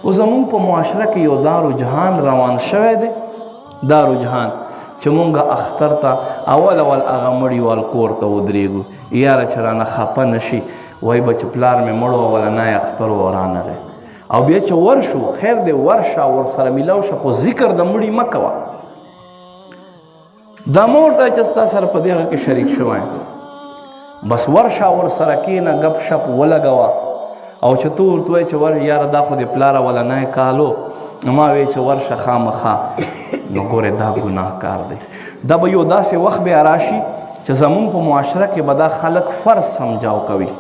او زمونږ په معاشره کې یو دا رجحان روان شوی دی، دا رجحان چې مونږ اختر ته اول هغه مړي وال کور ته ودرېږو، یاره چې رانه خفه نه شي، وایي به چې پلار مې مړ و اولنی اختر و رانغی، او بیا چې ورشو خیر دی ورشه ورسره میلاو شه، خو ذکر د مړي مه کوه. دا مور ته چې ستا سره په دغه کې شریک شوی بس ورشه ورسره کښېنه گپ شپ ولګوه، او چې ته ورته وایې چې یاره دا خو د پلاره ولنی کالو، ما وایي چې ورشه خامخا، نو ګورې دا ګناه کار دی. دا به یو داسې وخت بیا راشي چې زمونږ په معاشره کې به دا خلک فرض سمجاو کوي.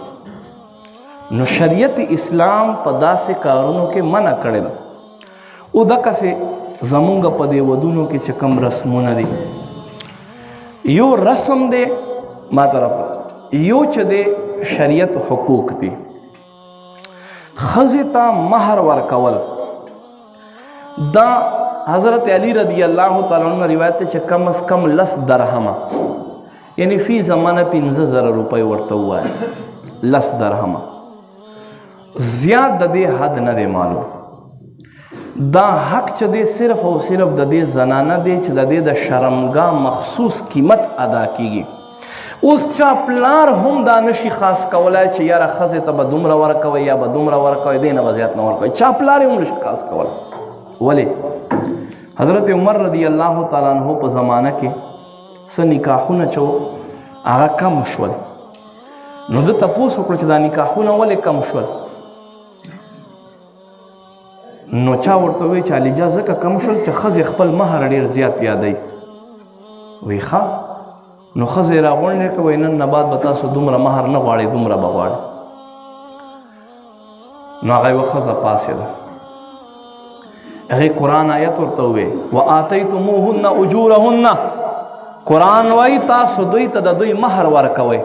نو شریعت اسلام په داسې کارونو کې منع کړی ده. او دقسې زمونږ په دې ودونو کې چې کوم رسمونه دي، یو رسم دی ما طرف یو چې دی شریعت حقوق دي. ښځې ته مهر ورکول دا حضرت علی رضی الله تعالی عنہ روایت دی چې کم از کم 10 درهمه، یعنی فی زمانه 15,000 روپۍ ورته ووایه، 10 درهمه، زیات د دې حد نه دی معلوم. دا حق چې دی صرف او صرف د دې زنانه دی چې د دې د شرمګاه مخصوص قیمت ادا کیږي. اوس چا پلار هم دا نشي خاص کولای چې یاره ښځې ته به دومره ورکوئ یا به دومره ورکوئ، دې نه به زیات نه ورکوئ، چا پلار هم نشي خاص کولی. ولې حضرت عمر رضی الله تعالی عنہ په زمانه کې څه نکاحونه چې هغه کم شول، نو ده تپوس وکړه چې دا نکاحونه ولې کم شول؟ نو چا ورته وایي چې علیجا ځکه کم شول چې ښځې خپل مهر ډېر زیات یادوي. وایي ښه، نو ښځې راغونډې کړه، وایي نن نه بعد به تاسو دومره مهر نه غواړئ، دومره به غواړئ. نو هغه یوه ښځه پاڅېده، هغې قرآن آیت ورته ووایي وآتیتموهن اجورهن، قرآن وایي تاسو دوی ته د دوی مهر ورکوئ.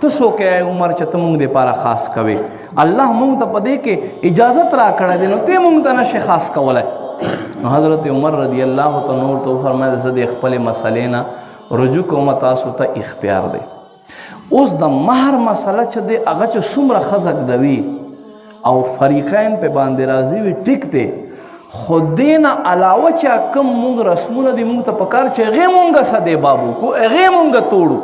ته څوک یې عمر چې ته موږ دپاره خاص کوې؟ الله موږ ته په دې کې اجازت راکړی دی، نو ته موږ ته نشې خاص کولی. نو حضرت عمر رضی الله تعالی عنہ ورته وفرمیل زه د خپلې مسلې نه رجوع کوم، تاسو ته اختیار دی. اوس د مهر مسله چې دی هغه چې څومره ښځه ږدوي او فریقین په باندې راضي وي ټیک دی، خو دې نه علاوه چې کوم موږ رسمونه دي موږ ته پکار چې هغې موږ سدې بابو کو، هغې موږ توړو.